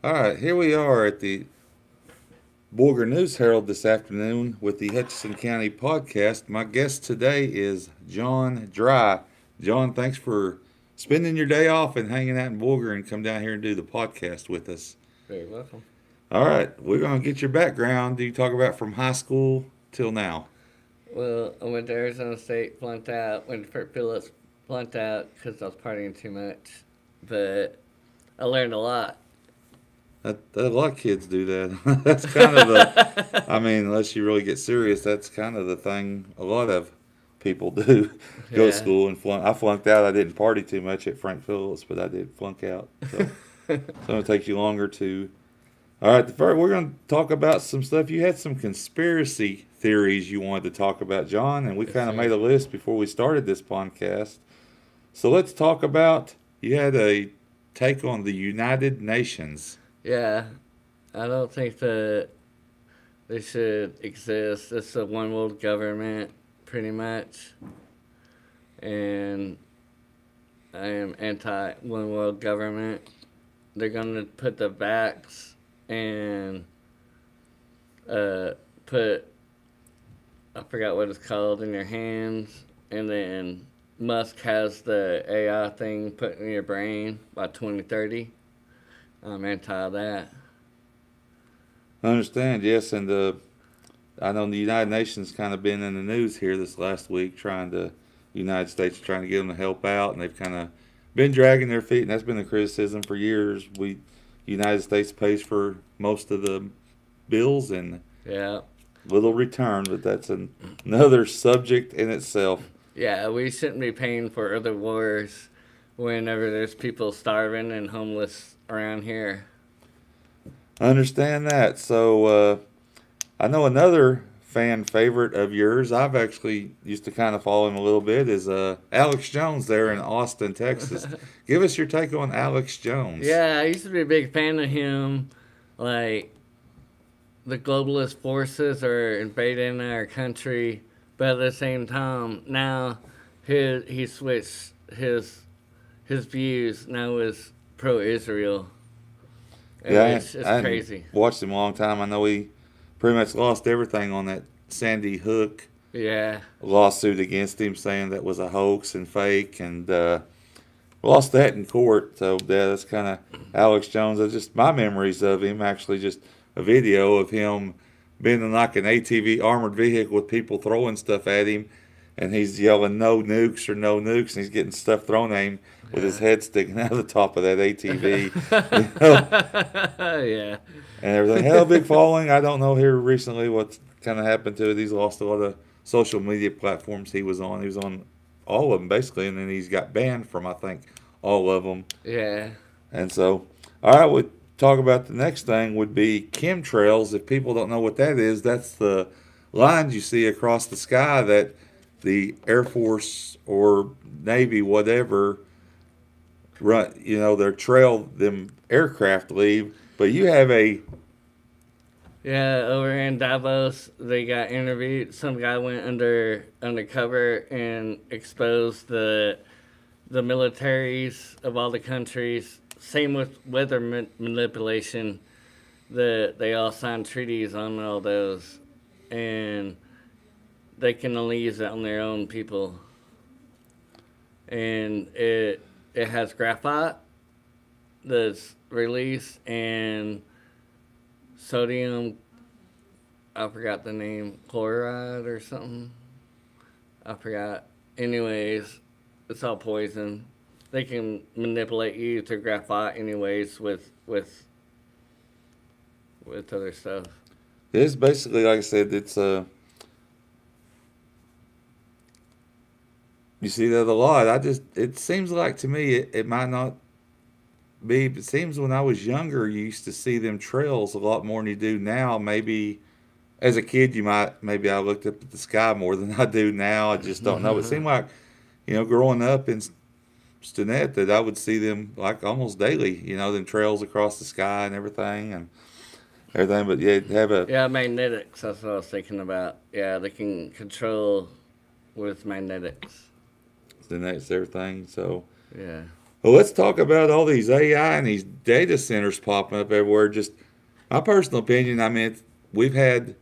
All right, here we are at the Borger News Herald this afternoon with the Hutchinson County podcast. My guest today is John Dry. John, thanks for spending your day off and hanging out in Borger and come down here and do the podcast with us. Very welcome. All right, we're going to get your background. Do you talk about from high school till now? Well, I went to Arizona State, flunked out. Went to Fort Phillips, flunked out because I was partying too much. But I learned a lot. A lot of kids do that. That's kind of I mean, unless you really get serious, that's kind of the thing a lot of people do. Go to Yeah. school and flunk. I flunked out. I didn't party too much at Frank Phillips, but I did flunk out. So it's going to take you longer to. All right, first we're going to talk about some stuff. You had some conspiracy theories you wanted to talk about, John, and we Yes, kind of sir. made a list before we started this podcast. So let's talk about. You had a take on the United Nations. Yeah. I don't think that they should exist. It's a one world government, pretty much. And I am anti one world government. They're going to put the vax and put, I forgot what it's called, in your hands. And then Musk has the AI thing put in your brain by 2030. I'm anti that. I understand, yes, and I know the United Nations kind of been in the news here this last week, United States trying to get them to help out, and they've kind of been dragging their feet, and that's been the criticism for years. United States pays for most of the bills and Yeah. little return, but that's another subject in itself. Yeah, we shouldn't be paying for other wars whenever there's people starving and homeless around here. I understand that. So I know another fan favorite of yours. I've actually used to kind of follow him a little bit. Is Alex Jones there in Austin, Texas? Give us your take on Alex Jones. Yeah, I used to be a big fan of him. Like, the globalist forces are invading our country, but at the same time, now he switched his views. Now is pro-Israel. And Yeah, it's I hadn't crazy. watched him a long time. I know he pretty much lost everything on that Sandy Hook Yeah, lawsuit against him, saying that was a hoax and fake, and lost that in court. So yeah, that's kind of Alex Jones. That's just my memories of him. Actually, just a video of him being in like an ATV armored vehicle with people throwing stuff at him, and he's yelling "No nukes" or "No nukes," and he's getting stuff thrown at him with his yeah. head sticking out of the top of that ATV. You know, Yeah. and everything. Had a big following. I don't know here recently what's kind of happened to it. He's lost a lot of social media platforms he was on. He was on all of them basically, and then he's got banned from I think all of them. Yeah. And so, all right, we talk about the next thing would be chemtrails. If people don't know what that is, that's the lines you see across the sky that the Air Force or Navy, whatever, run. You know, their trail them aircraft leave. But you have a Yeah, over in Davos, they got interviewed. Some guy went undercover and exposed the militaries of all the countries. Same with weather manipulation. They all signed treaties on all those, and they can only use it on their own people. And it has graphite that's released and sodium, I forgot the name, chloride or something. I forgot. Anyways, it's all poison. They can manipulate you to graphite anyways with other stuff. it's basically like I said. It's you see that a lot. It seems like to me it might not be. It seems when I was younger, you used to see them trails a lot more than you do now. Maybe as a kid, maybe I looked up at the sky more than I do now. I just don't know. It seemed like growing up in Stinnett that I would see them like almost daily. Them trails across the sky and everything and everything. But yeah, have a Yeah, magnetics. That's what I was thinking about. Yeah, they can control with magnetics. Stinnett's everything. So Yeah. Well, let's talk about all these AI and these data centers popping up everywhere. Just my personal opinion, I mean, we've had,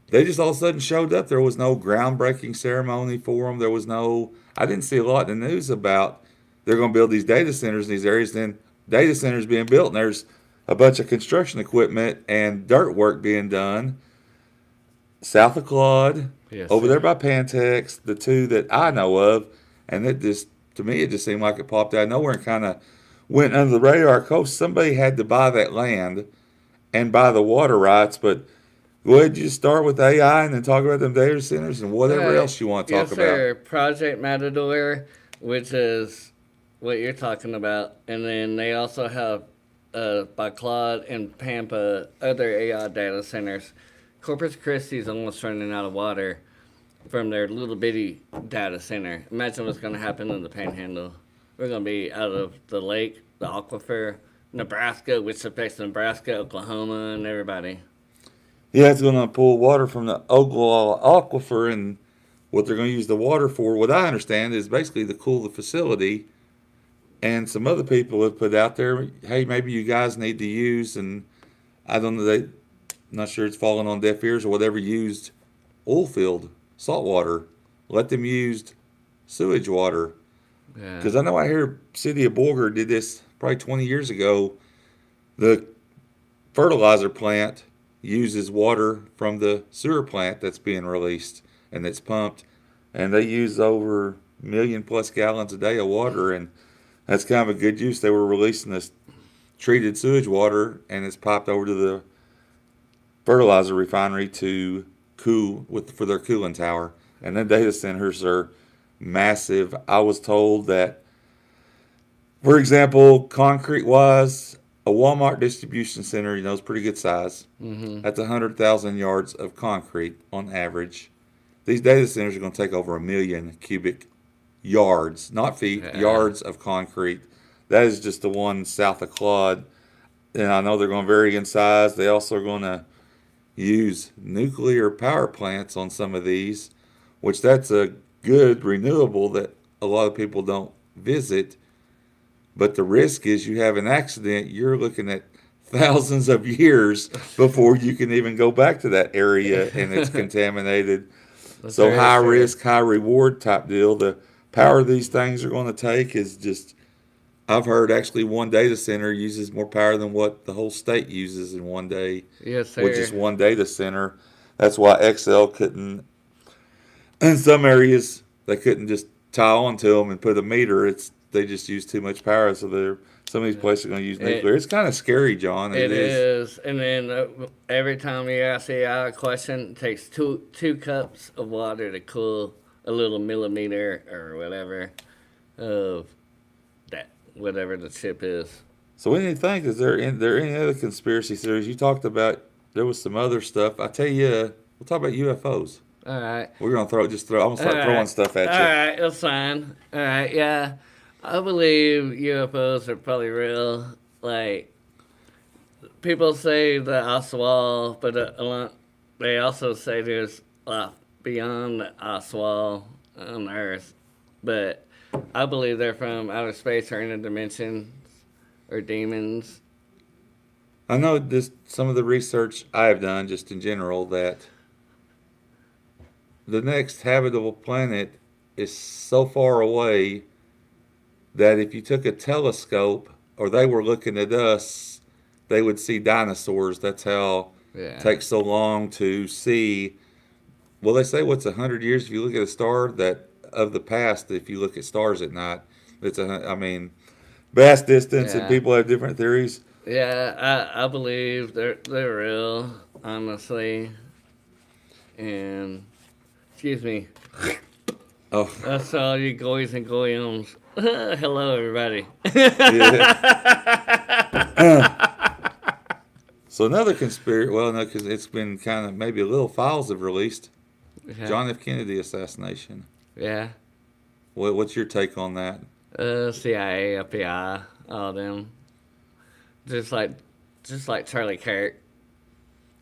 they just all of a sudden showed up. There was no groundbreaking ceremony for them. There was no, I didn't see a lot in the news about they're going to build these data centers in these areas. Then data centers being built, and there's a bunch of construction equipment and dirt work being done south of Claude, Yes, over there sir. by Pantex, the two that I know of, and it just to me it just seemed like it popped out of nowhere and kind of went under the radar. Coast somebody had to buy that land and buy the water rights, but go ahead, you start with AI and then talk about them data centers and All whatever right. else you want to talk Yes, about. sir. Project Matador, which is what you're talking about, and then they also have by Claude and Pampa other AI data centers. Corpus Christi is almost running out of water from their little bitty data center. Imagine what's going to happen in the Panhandle. We're going to be out of the lake, the aquifer, Nebraska, which affects Nebraska, Oklahoma, and everybody. Yeah, it's going to pull water from the Oglala aquifer, and what they're going to use the water for, what I understand, is basically to cool the facility. And some other people have put out there, hey, maybe you guys need to use, and I don't know, I'm not sure it's falling on deaf ears or whatever, used oil field salt water. Let them use sewage water. Yeah. Because I know I hear City of Borger did this probably 20 years ago. The fertilizer plant uses water from the sewer plant that's being released and that's pumped, and they use over a million plus gallons a day of water, and that's kind of a good use. They were releasing this treated sewage water, and it's popped over to the fertilizer refinery to cool with for their cooling tower. And then data centers are massive. I was told that, for example, concrete wise, a Walmart distribution center, is pretty good size. Mm-hmm. That's 100,000 yards of concrete on average. These data centers are going to take over a million cubic yards, not feet, Yeah. yards of concrete. That is just the one south of Claude. And I know they're going to vary in size. They also are going to use nuclear power plants on some of these, which that's a good renewable that a lot of people don't visit. But the risk is you have an accident, you're looking at thousands of years before you can even go back to that area and it's contaminated. That's So very high true. risk, high reward type deal. The power these things are going to take is just, I've heard actually one data center uses more power than what the whole state uses in one day Yes, with just sir. one data center. That's why XL couldn't, in some areas, they couldn't just tie onto them and put a meter. It's they just use too much power, so they're some of these places are going to use nuclear. It It's kind of scary, John. It it is. is, and then every time you ask AI a question, it takes two cups of water to cool a little millimeter or whatever of that whatever the chip is. So what do you think? Is there any other conspiracy theories? You talked about there was some other stuff. I tell you, we'll talk about UFOs. All right. We're gonna throw. I'm gonna All start throwing right. stuff All at you. right. That's fine. All right. Yeah. I believe UFOs are probably real. Like, people say the ice wall, but they also say there's life beyond the ice wall on Earth. But I believe they're from outer space or interdimensions or demons. I know just some of the research I have done, just in general, that the next habitable planet is so far away that if you took a telescope or they were looking at us, they would see dinosaurs. That's how it Yeah. takes so long to see. Well, they say what's 100 years if you look at a star that of the past. If you look at stars at night, I mean, vast distance, and Yeah. people have different theories. Yeah. I believe they're real, honestly. And excuse me. Oh, That's all you goys and goyums. Hello, everybody. yeah. So another conspiracy. Well, no, because it's been kind of maybe a little files have released. Yeah. John F. Kennedy assassination. Yeah. What's your take on that? CIA, FBI, all them. Just like, just like Charlie Kirk,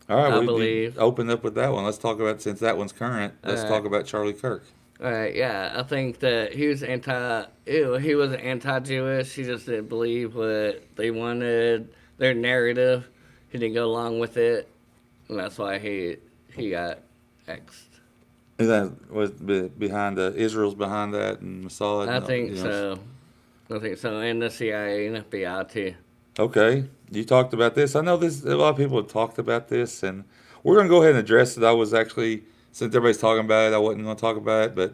All right, I well, you believe. open up with that one. Let's talk about since that one's current. Let's talk about Charlie Kirk. Yeah, I think that he was he was anti-Jewish. He just didn't believe what they wanted, their narrative. He didn't go along with it, and that's why he got X'd. And that was behind Israel's behind that and Mossad. I And, think so. I think so, and the CIA and FBI too. okay, you talked about this. I know this. A lot of people have talked about this, and we're gonna go ahead and address it. I was actually, since everybody's talking about it, I wasn't gonna talk about it, but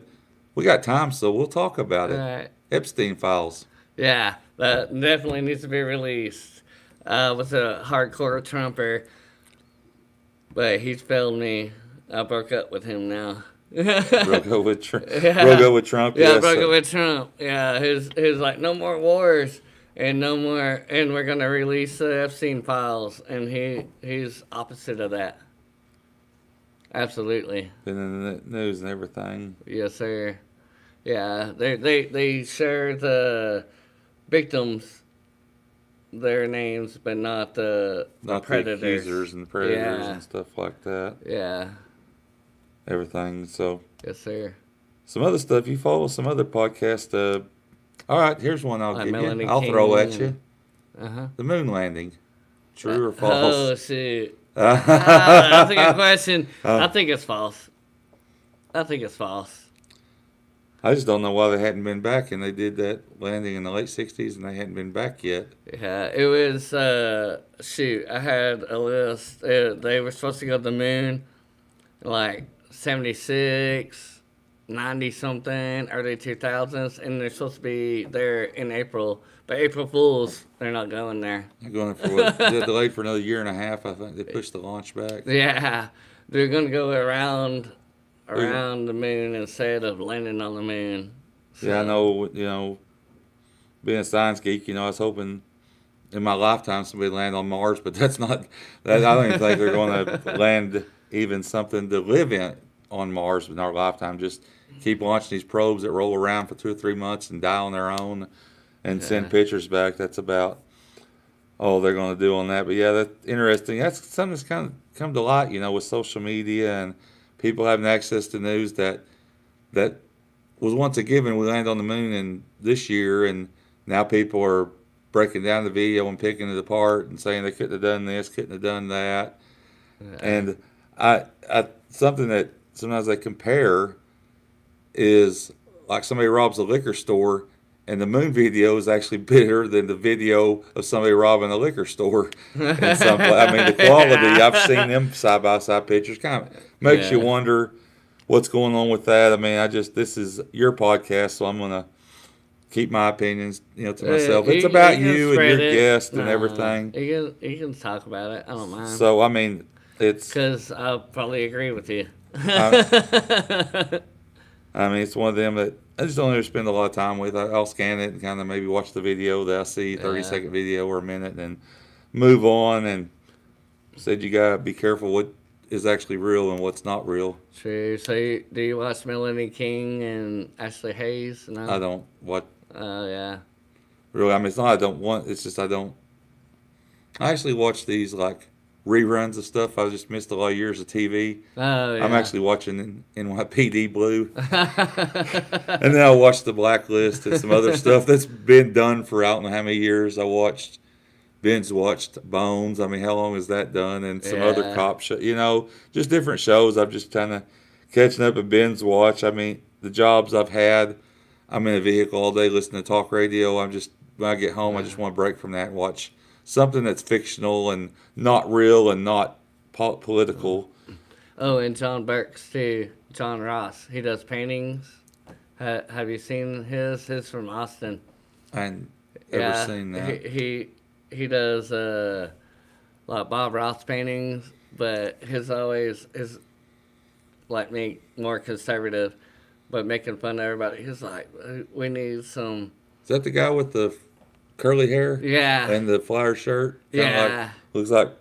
we got time, so we'll talk about All it. right. Epstein files. Yeah, that definitely needs to be released. Was a hardcore Trumper, but he's failed me. I broke up with him now. Broke up with Trump. Broke Yeah. up with Trump. Yeah, I Yes. broke up with Trump. Yeah, his like no more wars and no more, and we're gonna release the Epstein files, and he's opposite of that. Absolutely. Been in the news and everything. Yes, sir. Yeah, they share the victims their names, but not the Not the predators. accusers and predators Yeah. and stuff like that. Yeah. Everything. So Yes, sir. some other stuff. You follow some other podcast. All right, here's one I'll Like give Melanie you. I'll throw King at you. Uh-huh. The moon landing. True or Oh, false? shoot. That's a good question. Uh. I think it's false. I think it's false. I just don't know why they hadn't been back, and they did that landing in the late '60s, and they hadn't been back yet. Yeah, it was, shoot, I had a list. They were supposed to go to the moon like 76, 90 something, early 2000s, and they're supposed to be there in April. But April Fools, they're not going there. They're going for what? They're delayed for another year and a half. I think they pushed the launch back. Yeah, they're going to go around the moon instead of landing on the moon. So, Yeah, I know. You know, being a science geek, I was hoping in my lifetime somebody would land on Mars, but that's not. I don't even think they're going to land even something to live in on Mars in our lifetime. Just keep launching these probes that roll around for 2 or 3 months and die on their own, and send Yeah. pictures back. That's about all they're going to do on that. But yeah, that's interesting. That's something that's kind of come to light, with social media and people having access to news that was once a given. We landed on the moon in this year, and now people are breaking down the video and picking it apart and saying they couldn't have done this, couldn't have done that. And I something that sometimes they compare is like somebody robs a liquor store, and the moon video is actually better than the video of somebody robbing a liquor store. In some, I mean, the quality, I've seen them side by side pictures. Kind of makes you Yeah. wonder what's going on with that. I mean, this is your podcast, so I'm gonna keep my opinions, to myself. It's about you and your guest and everything. You can talk about it. I don't mind. So I mean, it's. Because I'll probably agree with you. I mean, it's one of them that I just don't ever spend a lot of time with. I'll scan it and kind of maybe watch the video that I see, 30-second video or a minute, and then move on. And said you gotta be careful what is actually real and what's not real. True. So, do you watch Melanie King and Ashley Hayes? No? I don't what Oh, yeah. really. I mean, it's not I don't want. It's just I don't. I actually watch these like reruns of stuff. I just missed a lot of years of TV. Oh, yeah. I'm actually watching NYPD Blue, and then I watched The Blacklist and some other stuff that's been done for I don't know how many years. Ben's watched Bones. I mean, how long is that done? And some other Yeah. cop show, just different shows. I'm just kind of catching up at Ben's watch. I mean, the jobs I've had, I'm in a vehicle all day listening to talk radio. When I get home, I just want to break from that and watch something that's fictional and not real and not political. Oh, and John Burks, too. John Ross. He does paintings. Have you seen his? His from Austin. I ain't ever seen that. He does like Bob Ross paintings, but his always is like me, more conservative, but making fun of everybody. He's like, we need some. Is that the guy with the curly hair? Yeah. And the flower shirt? Kinda Yeah. Looks like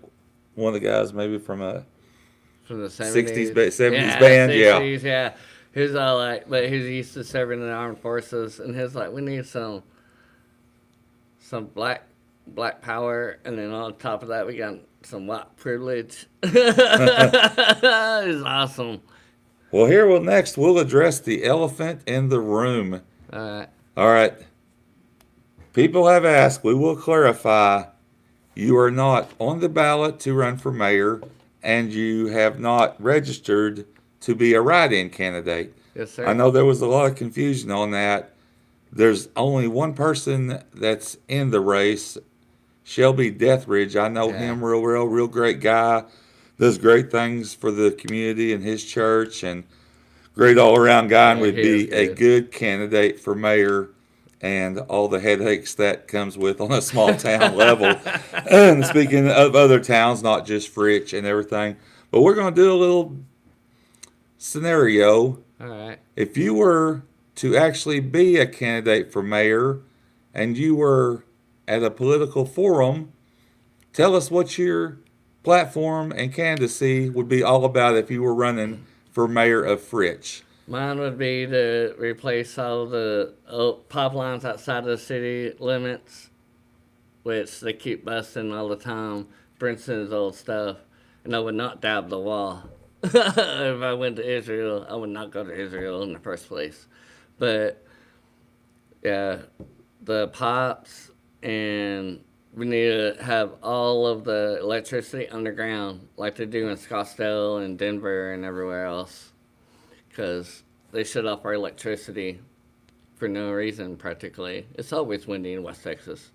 one of the guys maybe from a From the 60s, 70s. 70s band, yeah. 60s, yeah. He's all like, but he's used to serving in the armed forces, and he's like, we need some black power, and then on top of that, we got some white privilege. It's awesome. Well, here we'll address the elephant in the room. All right. All right. People have asked, we will clarify, you are not on the ballot to run for mayor, and you have not registered to be a write-in candidate. Yes, sir. I know there was a lot of confusion on that. There's only one person that's in the race, Shelby Deathridge. I know him real great guy. Does great things for the community and his church, and great all around guy, and would be a good candidate for mayor, and all the headaches that comes with on a small town level. And speaking of other towns, not just Fritch and everything, but we're going to do a little scenario. All right. If you were to actually be a candidate for mayor and you were at a political forum, tell us what your platform and candidacy would be all about if you were running for mayor of Fritch. Mine would be to replace all the pipelines outside of the city limits, which they keep busting all the time. For instance, old stuff. And I would not dab the wall. If I went to Israel, I would not go to Israel in the first place. But, yeah, the pipes, and we need to have all of the electricity underground, like they do in Scottsdale and Denver and everywhere else. Because they shut off our electricity for no reason, practically. It's always windy in West Texas.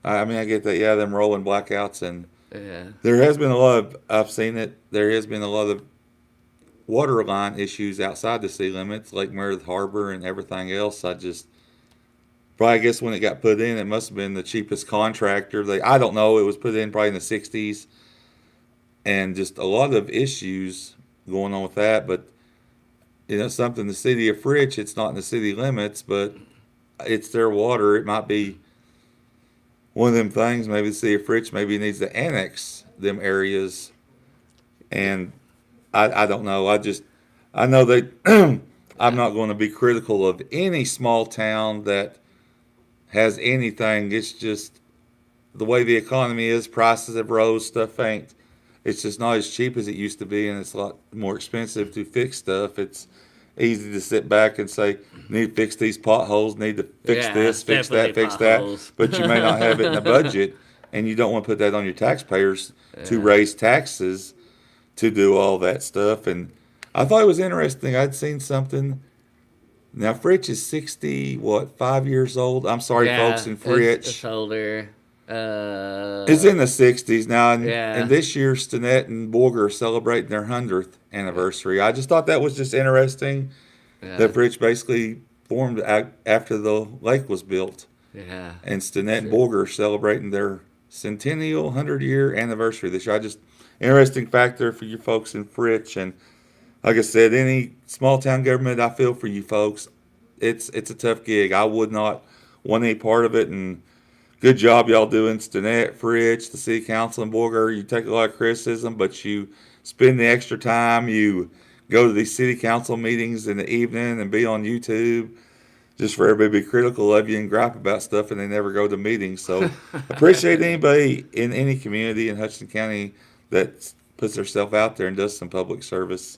I mean, I get that, yeah, them rolling blackouts, and Yeah. there has been a lot of, I've seen it, there has been a lot of water line issues outside the city limits, like Meredith Harbor and everything else. I guess when it got put in, it must have been the cheapest contractor. I don't know, it was put in probably in the 60s, and just a lot of issues going on with that, but something, the city of Fritch, it's not in the city limits, but it's their water. It might be one of them things. Maybe the city of Fritch maybe needs to annex them areas. And I don't know. I know that I'm not going to be critical of any small town that has anything. It's just the way the economy is, prices have rose, stuff ain't. It's just not as cheap as it used to be, and it's a lot more expensive to fix stuff. It's easy to sit back and say, need to fix these potholes, need to fix this, fix that, fix potholes. That. But you may not have it in the budget, and you don't want to put that on your taxpayers to raise taxes to do all that stuff. And I thought it was interesting. I'd seen something. Now, Fritch is 5 years old? I'm sorry, folks, in Fritch. It's older. It's in the 60s now, and this year Stinnett and Borger are celebrating their 100th anniversary. I just thought that was just interesting that Fritch basically formed after the lake was built. Yeah. And Stinnett and Borger are celebrating their centennial 100-year anniversary this year. Interesting factor for you folks in Fritch. And like I said, any small town government, I feel for you folks. It's a tough gig. I would not want any part of it, and good job y'all doing, Stinnett, Fritch, the city council, and Borger. You take a lot of criticism, but you spend the extra time. You go to these city council meetings in the evening and be on YouTube just for everybody to be critical of you and gripe about stuff, and they never go to meetings. So appreciate anybody in any community in Hutchinson County that puts themselves out there and does some public service.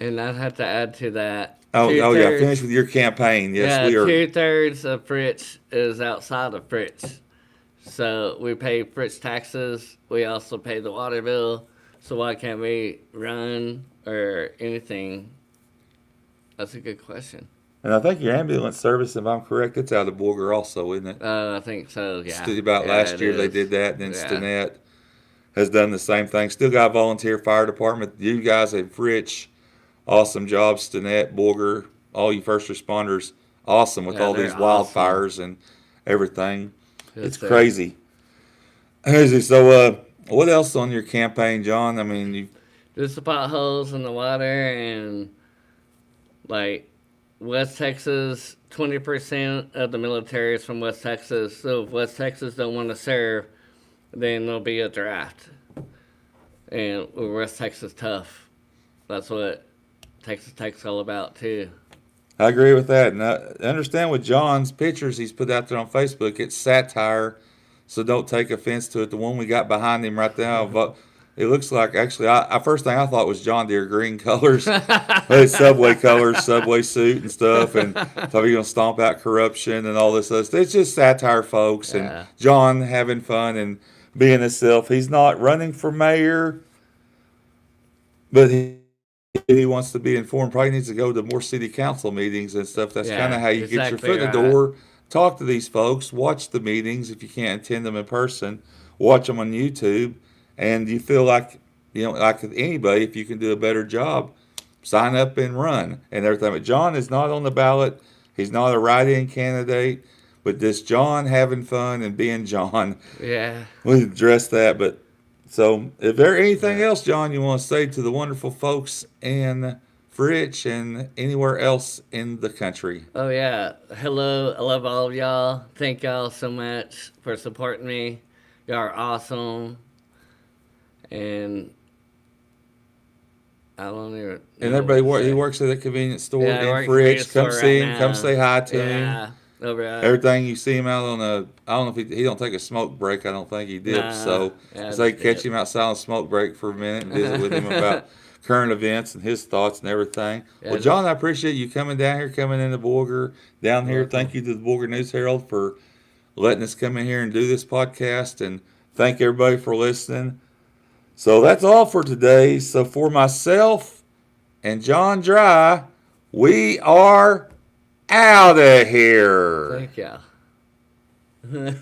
And I'd have to add to that. Oh yeah, finish with your campaign. Yes, we are. 2/3 of Fritch is outside of Fritch. So we pay Fritch taxes. We also pay the water bill. So why can't we run or anything? That's a good question. And I think your ambulance service, if I'm correct, it's out of Borger also, isn't it? I think so, yeah. Last year they did that, and then Stinnett has done the same thing. Still got a volunteer fire department. You guys at Fritch, awesome job. Stinnett, Borger, all you first responders, awesome with all these wildfires and everything. It's crazy. So, what else on your campaign, John? I mean, just the potholes in the water, and West Texas, 20% of the military is from West Texas. So if West Texas don't want to serve, then there'll be a draft. And West Texas tough. That's what Texas Tech's all about too. I agree with that. And I understand with John's pictures he's put out there on Facebook, it's satire, so don't take offense to it. The one we got behind him right now, It looks like actually. I first thing I thought was John Deere green colors, Subway colors, Subway suit and stuff, and thought he gonna stomp out corruption and all this other stuff. It's just satire, folks, and Yeah. John having fun and being himself. He's not running for mayor, but he wants to be informed. Probably needs to go to more city council meetings and stuff. That's kind of Yeah, how you get your exactly foot in the right. door. Talk to these folks. Watch the meetings if you can't attend them in person. Watch them on YouTube, and you feel like like anybody, if you can do a better job, sign up and run and everything. But John is not on the ballot. He's not a write-in candidate. But this John having fun and being John, Yeah. we address that. But so, is there anything Yeah. else, John, you want to say to the wonderful folks in Fritch and anywhere else in the country? Oh yeah. Hello. I love all of y'all. Thank y'all so much for supporting me. Y'all are awesome. And I don't even And know what everybody, to he say. works at a convenience store Yeah, I in work for a Fritch. Come store right see him. Come now. say hi to him. Yeah. Over Everything you see him out on a, I don't know if he don't take a smoke break. I don't think he dips. Nah. So Yeah, it's like just catch dip. him outside on a smoke break for a minute and visit with him about current events and his thoughts and everything. Yeah, Well, John, I appreciate you coming down here, coming into Boulder, down here. welcome. Thank you to the Boulder News Herald for letting us come in here and do this podcast, and thank everybody for listening. So that's all for today. So for myself and John Dry, we are out of here. Thank y'all.